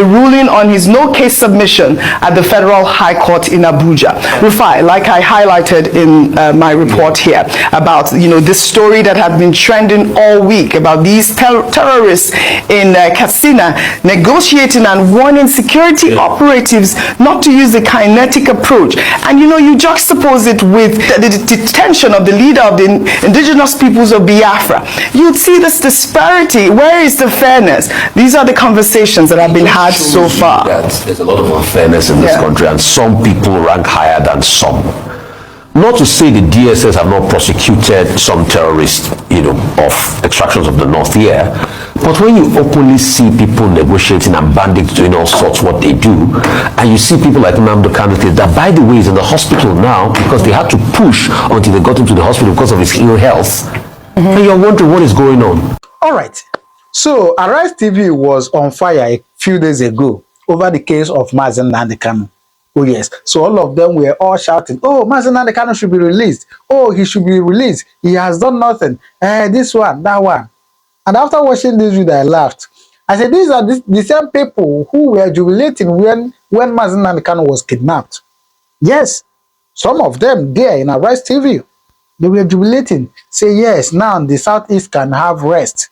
the ruling on his no-case submission at the Federal High Court in Abuja. Rufai, like I highlighted in my report here about, this story that had been trending all week about these terrorists in Katsina negotiating and warning security operatives not to use the kinetic approach. And you juxtapose it with the detention of the leader of the indigenous peoples of Biafra. You'd see this disparity. Where is the fairness? These are the conversations that have been had so far. There's a lot of unfairness in this country, and some people rank higher than some. Not to say the DSS have not prosecuted some terrorists, of extractions of the North here, but when you openly see people negotiating and bandits doing all sorts what they do, and you see people like Nnamdi Kanu that, by the way, is in the hospital now because they had to push until they got him to the hospital because of his ill health, and you're wondering what is going on. All right. So, Arise TV was on fire a few days ago over the case of Nnamdi Kanu. Oh yes, so all of them were all shouting, oh, Nnamdi Kanu should be released. Oh, he should be released. He has done nothing. This one, that one. And after watching this video, I laughed. I said, these are the same people who were jubilating when Nnamdi Kanu was kidnapped. Yes, some of them there in Arise TV, they were jubilating. Say, yes, now the Southeast can have rest.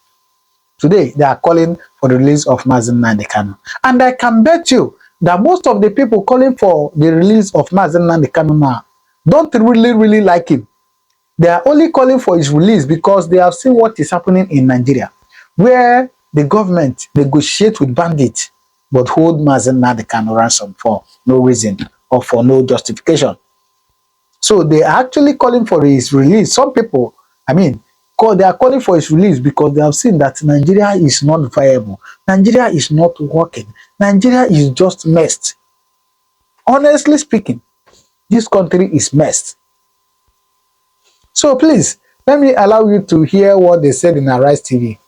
Today, they are calling for the release of Nnamdi Kanu. And I can bet you that most of the people calling for the release of Nnamdi Kanu now don't really like him. They are only calling for his release because they have seen what is happening in Nigeria, where the government negotiates with bandits but hold Nnamdi Kanu ransom for no reason or for no justification. So they are actually calling for his release. Some people, they are calling for his release because they have seen that Nigeria is not viable. Nigeria is not working. Nigeria is just messed. Honestly speaking, this country is messed. So please, let me allow you to hear what they said in Arise TV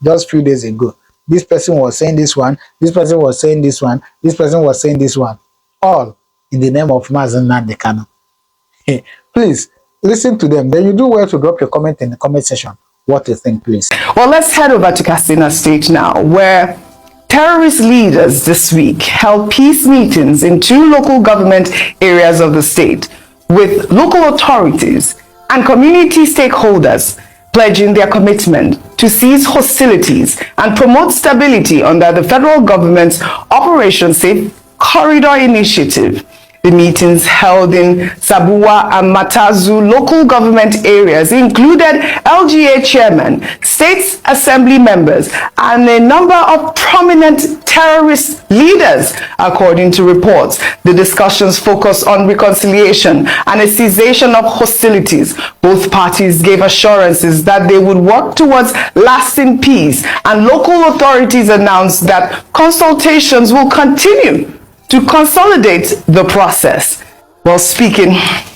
just a few days ago. This person was saying this one, this person was saying this one, this person was saying this one. All in the name of Nnamdi Kanu. Please, listen to them. Then you do well to drop your comment in the comment section. What you think, please. Well, let's head over to Katsina State now, where terrorist leaders this week held peace meetings in 2 local government areas of the state with local authorities and community stakeholders pledging their commitment to cease hostilities and promote stability under the federal government's Operation Safe Corridor initiative. The meetings held in Sabuwa and Matazu local government areas included LGA chairmen, state assembly members, and a number of prominent terrorist leaders, according to reports. The discussions focused on reconciliation and a cessation of hostilities. Both parties gave assurances that they would work towards lasting peace, and local authorities announced that consultations will continue to consolidate the process. While speaking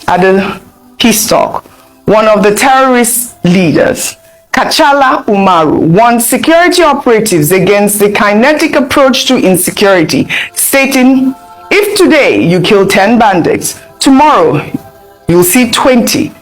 at the peace talk, one of the terrorist leaders, Kachala Umaru, warned security operatives against the kinetic approach to insecurity, stating, if today you kill 10 bandits, tomorrow you'll see 20.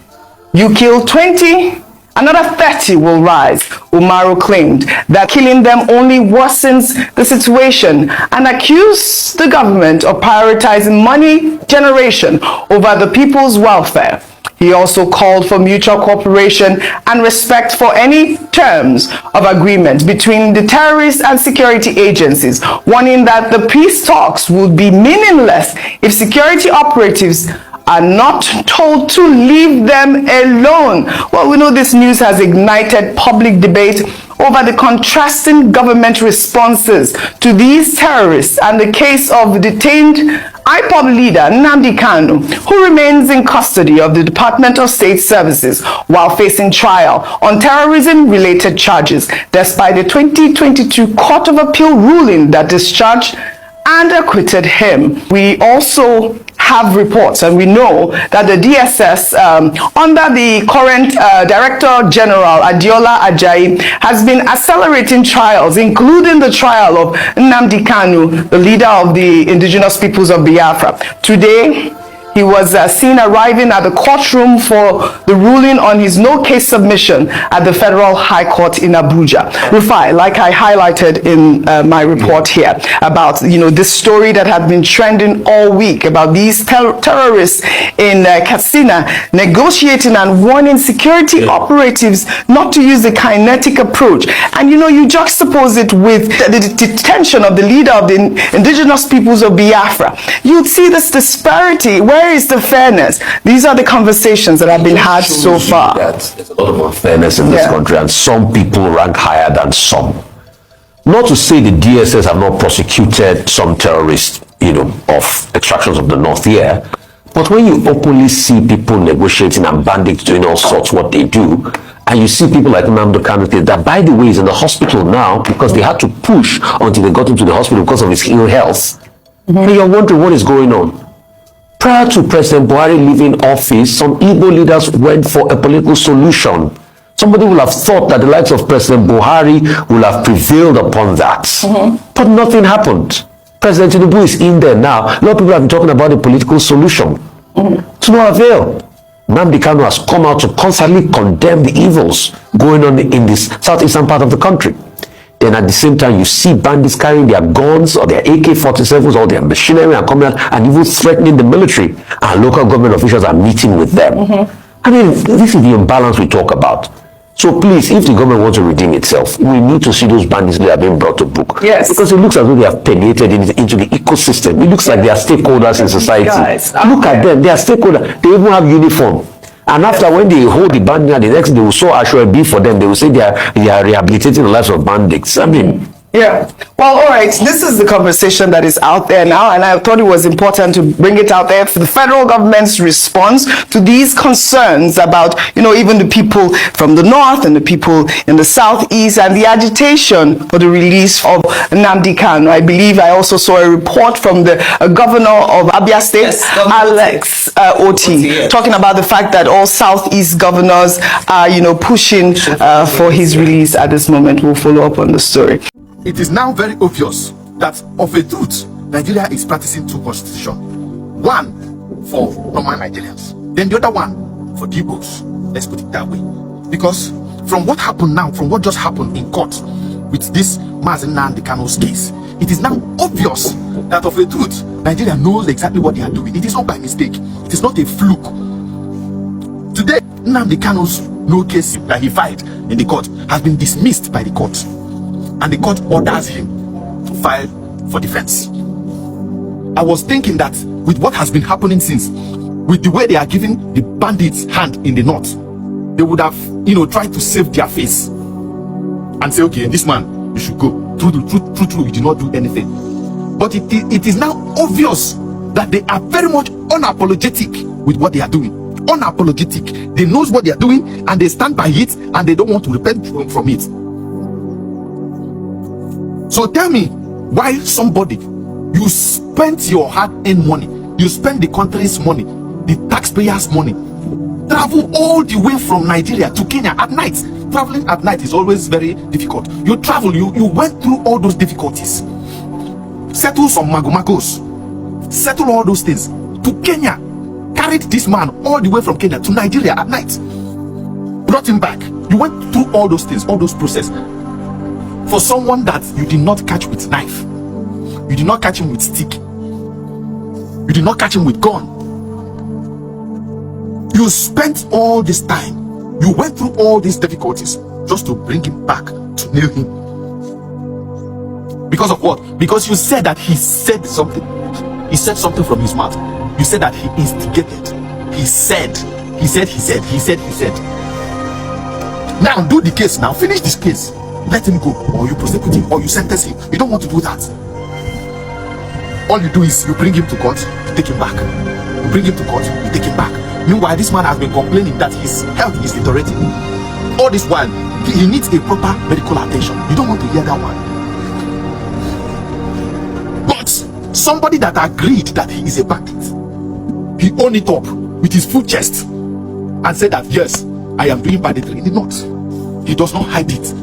You kill 20, another 30 will rise. Umaru claimed that killing them only worsens the situation and accused the government of prioritizing money generation over the people's welfare. He also called for mutual cooperation and respect for any terms of agreement between the terrorists and security agencies, warning that the peace talks would be meaningless if security operatives are not told to leave them alone. Well, we know this news has ignited public debate over the contrasting government responses to these terrorists and the case of detained IPOB leader Nnamdi Kanu, who remains in custody of the Department of State Services while facing trial on terrorism-related charges, despite the 2022 Court of Appeal ruling that discharged and acquitted him. We also have reports, and we know that the DSS, under the current Director General Adiola Ajayi, has been accelerating trials, including the trial of Nnamdi Kanu, the leader of the indigenous peoples of Biafra. Today, He was seen arriving at the courtroom for the ruling on his no-case submission at the Federal High Court in Abuja. Rufai, like I highlighted in my report here about, this story that had been trending all week about these terrorists in Katsina negotiating and warning security operatives not to use the kinetic approach. And you juxtapose it with the detention of the leader of the indigenous peoples of Biafra. You'd see this disparity. Where is the fairness? These are the conversations that have been had so far. There's a lot of unfairness in this country, and some people rank higher than some. Not to say the DSS have not prosecuted some terrorists, of extractions of the North here, but when you openly see people negotiating and bandits doing all sorts what they do, and you see people like Nnamdi Kanu that, by the way, is in the hospital now because they had to push until they got into the hospital because of his ill health. And you're wondering what is going on. Prior to President Buhari leaving office, some Igbo leaders went for a political solution. Somebody would have thought that the likes of President Buhari will have prevailed upon that. But nothing happened. President Tinubu is in there now. A lot of people have been talking about a political solution. To no avail. Nnamdi Kanu has come out to constantly condemn the evils going on in this southeastern part of the country. Then at the same time, you see bandits carrying their guns or their AK-47s or their machinery and coming out and even threatening the military, and local government officials are meeting with them. I mean, this is the imbalance we talk about. So please, if the government wants to redeem itself, we need to see those bandits that are being brought to book. Yes. Because it looks as though they have penetrated into the ecosystem. It looks like they are stakeholders in society. Look at them, they are stakeholders. They even have uniform. And after, when they hold the bandit, the next day will show Ashura for them. They will say they are rehabilitating the lives of bandits. I mean, yeah. Well, all right. This is the conversation that is out there now, and I thought it was important to bring it out there for the federal government's response to these concerns about, even the people from the north and the people in the southeast and the agitation for the release of Nnamdi Kanu. I believe I also saw a report from the governor of Abia State, Alex Oti, talking about the fact that all southeast governors are, pushing for his release at this moment. We'll follow up on the story. It is now very obvious that, of a truth, Nigeria is practicing two constitutions. One for normal Nigerians, then the other one for the Igbos. Let's put it that way. Because from what happened now, from what just happened in court with this Nnamdi Kanu's case, it is now obvious that, of a truth, Nigeria knows exactly what they are doing. It is not by mistake. It is not a fluke. Today, Nnamdi Kanu's no case that he filed in the court has been dismissed by the court. And the court orders him to file for defense. I was thinking that with what has been happening since, with the way they are giving the bandits hand in the north, they would have, tried to save their face and say, okay, this man, you should go. True, you did not do anything. But it is now obvious that they are very much unapologetic with what they are doing. Unapologetic. They know what they are doing and they stand by it and they don't want to repent from it. So tell me why somebody, you spent your hard-earned money, you spend the country's money, the taxpayers' money, travel all the way from Nigeria to Kenya at night. Traveling at night is always very difficult. You travel, you went through all those difficulties, settle some magomagos, settle all those things to Kenya, carried this man all the way from Kenya to Nigeria at night, brought him back. You went through all those things, all those processes. For someone that you did not catch with knife, you did not catch him with stick, you did not catch him with gun. You spent all this time, you went through all these difficulties just to bring him back, to nail him. Because of what? Because you said that he said something. He said something from his mouth. You said that he instigated. He said. Now do the case now. Finish this case. Let him go, or you prosecute him, or you sentence him. You don't want to do that. All you do is you bring him to court, you take him back. You bring him to court, you take him back. Meanwhile, this man has been complaining that his health is deteriorating. All this while, he needs a proper medical attention. You don't want to hear that one. But somebody that agreed that he is a bandit, he owned it up with his full chest and said that, yes, I am doing banditry in the north. He does not hide it.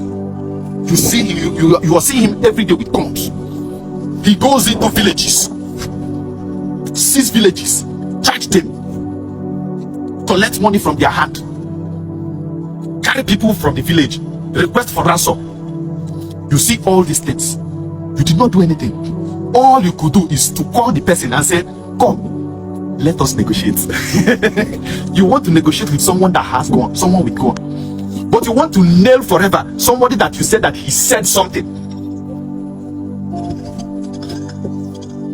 You see him, you are seeing him every day with guns. He goes into villages, sees villages, charge them, collect money from their hand, carry people from the village, request for ransom. You see all these things. You did not do anything. All you could do is to call the person and say, come, let us negotiate. You want to negotiate with someone that has gone, someone with gone. But you want to nail forever somebody that you said that he said something.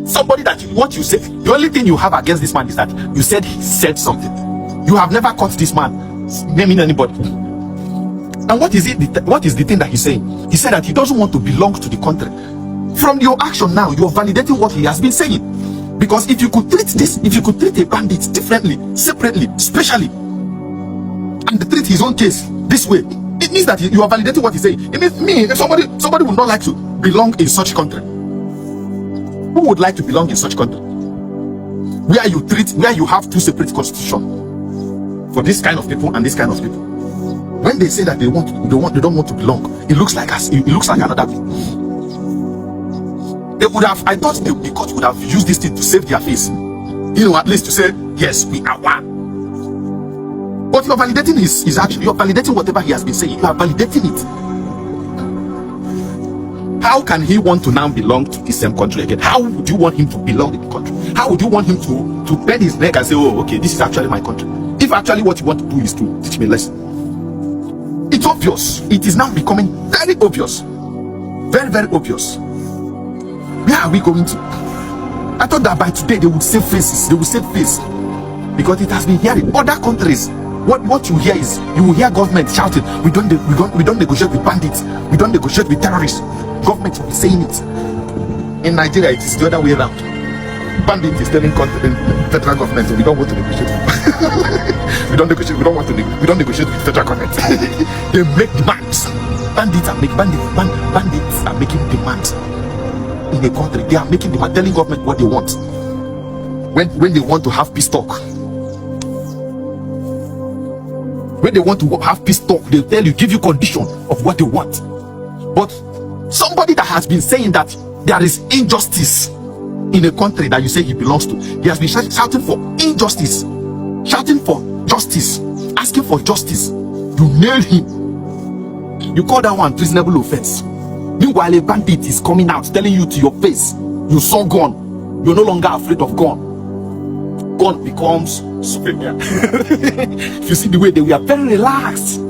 Somebody that what you say, the only thing you have against this man is that you said he said something. You have never caught this man naming anybody. And what is it? What is the thing that he's saying? He said that he doesn't want to belong to the country. From your action now, you're validating what he has been saying. Because if you could treat this, if you could treat a bandit differently, separately, specially, and treat his own case this way, it means that you are validating what he's saying. It means if somebody would not like to belong in such country. Who would like to belong in such country? Where you have two separate constitutions for this kind of people and this kind of people. When they say that they don't want to belong, it looks like another thing. They would have, I thought the court would have used this thing to save their face. At least to say, yes, we are one. But you're validating his action. You're validating whatever he has been saying. You are validating it. How can he want to now belong to the same country again? How would you want him to belong in the country? How would you want him to bend his neck and say, oh, okay, this is actually my country? If actually what you want to do is to teach me a lesson. It's obvious. It is now becoming very obvious. Very, very obvious. Where are we going to? I thought that by today they would save faces. They would save face. Because it has been here in other countries. What you hear is, you will hear government shouting, we don't negotiate with bandits. We don't negotiate with terrorists. Government will be saying it. In Nigeria, it is the other way around. Bandit is telling federal government, we don't want to negotiate. We don't negotiate with federal government. They make demands. Bandits are making demands in a country. They are making demands, telling government what they want. When they want to have peace talk. When they want to have peace talk, they'll tell you, give you condition of what they want. But somebody that has been saying that there is injustice in a country that you say he belongs to, he has been shouting for injustice, shouting for justice, asking for justice. You nail him. You call that one treasonable offense. Meanwhile, a bandit is coming out telling you to your face, you saw gun, you're no longer afraid of gun. Gun becomes superior. If you see the way they were very relaxed.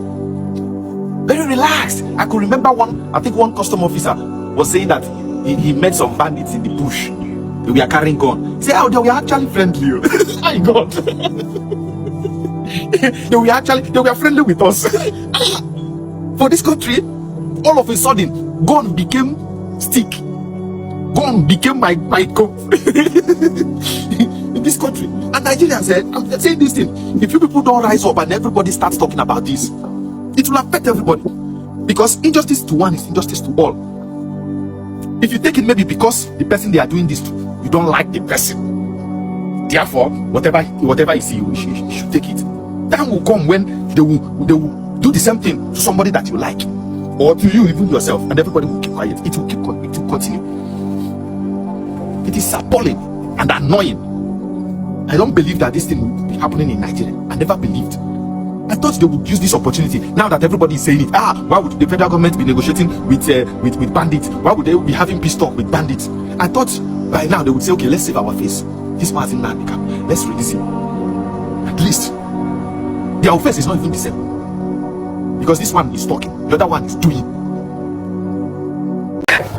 Very relaxed. I could remember one custom officer was saying that he met some bandits in the bush. They were carrying gun. He said, oh, they were actually friendly. My God. They were friendly with us. For this country, all of a sudden, gun became stick. Gun became my coat. In this country. And Nigerians said, I'm saying this thing. If you people don't rise up and everybody starts talking about this, it will affect everybody. Because injustice to one is injustice to all. If you take it maybe because the person they are doing this to, you don't like the person. Therefore, whatever you see, you should take it. Time will come when they will do the same thing to somebody that you like. Or to you, even yourself, and everybody will keep quiet. It will continue. It is appalling and annoying. I don't believe that this thing will be happening in Nigeria. I never believed. I thought they would use this opportunity. Now that everybody is saying it, why would the federal government be negotiating with bandits? Why would they be having peace talk with bandits? I thought by now they would say, okay, let's save our face. This man is in Nnamdi Kanu. Let's release him. At least their offense is not even the same. Because this one is talking, the other one is doing.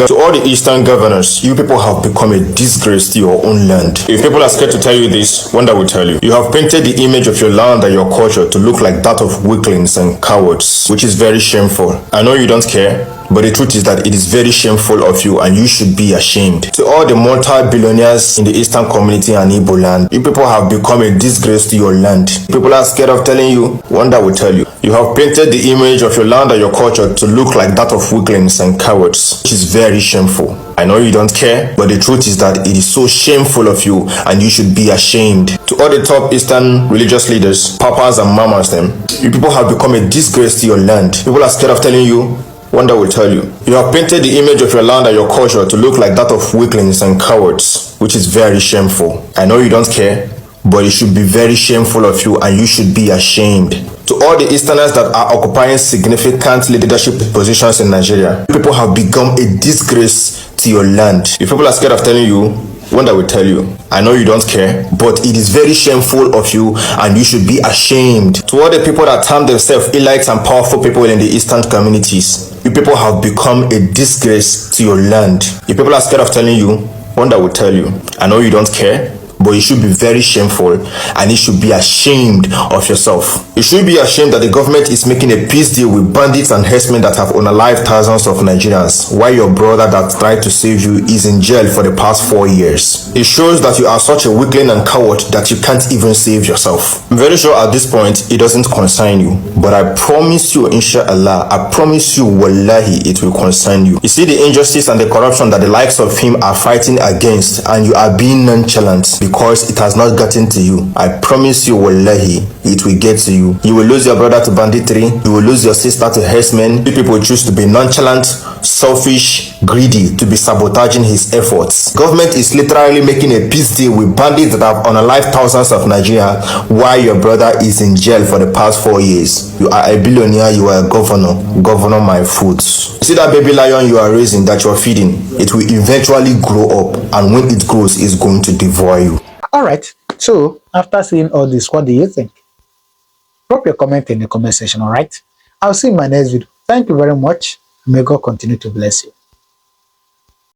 To all the Eastern governors, you people have become a disgrace to your own land. If people are scared to tell you this, one that will tell you. You have painted the image of your land and your culture to look like that of weaklings and cowards, which is very shameful. I know you don't care, but the truth is that it is very shameful of you and you should be ashamed. To all the multi-billionaires in the Eastern community and Igbo land, you people have become a disgrace to your land. People are scared of telling you, one that will tell you. You have painted the image of your land and your culture to look like that of weaklings and cowards, which is very shameful. I know you don't care, but the truth is that it is so shameful of you and you should be ashamed. To all the top Eastern religious leaders, papas and mamas them, you people have become a disgrace to your land. People are scared of telling you, one that will tell you. You have painted the image of your land and your culture to look like that of weaklings and cowards, which is very shameful. I know you don't care, but it should be very shameful of you, and you should be ashamed. To all the Easterners that are occupying significant leadership positions in Nigeria, you people have become a disgrace to your land. If people are scared of telling you, one that will tell you, I know you don't care, but it is very shameful of you, and you should be ashamed. To all the people that term themselves elites and powerful people in the Eastern communities, you people have become a disgrace to your land. If people are scared of telling you, one that will tell you, I know you don't care, but you should be very shameful, and you should be ashamed of yourself. You should be ashamed that the government is making a peace deal with bandits and herdsmen that have unalived thousands of Nigerians, while your brother that tried to save you is in jail for the past 4 years. It shows that you are such a weakling and coward that you can't even save yourself. I'm very sure at this point it doesn't concern you, but I promise you, inshallah, I promise you, wallahi, it will concern you. You see the injustice and the corruption that the likes of him are fighting against, and you are being nonchalant because it has not gotten to you. I promise you, wallahi, it will get to you. You will lose your brother to banditry. You will lose your sister to herdsmen. You people choose to be nonchalant, selfish, greedy, to be sabotaging his efforts. Government is literally making a peace deal with bandits that have unalived thousands of Nigerians, while your brother is in jail for the past 4 years. You are a billionaire. You are a governor. Governor my foods. See that baby lion you are raising, that you are feeding? It will eventually grow up, and when it grows, it's going to devour you. All right. So after seeing all this, what do you think? Drop your comment in the comment section. All right. I'll see you in my next video. Thank you very much. May God continue to bless you.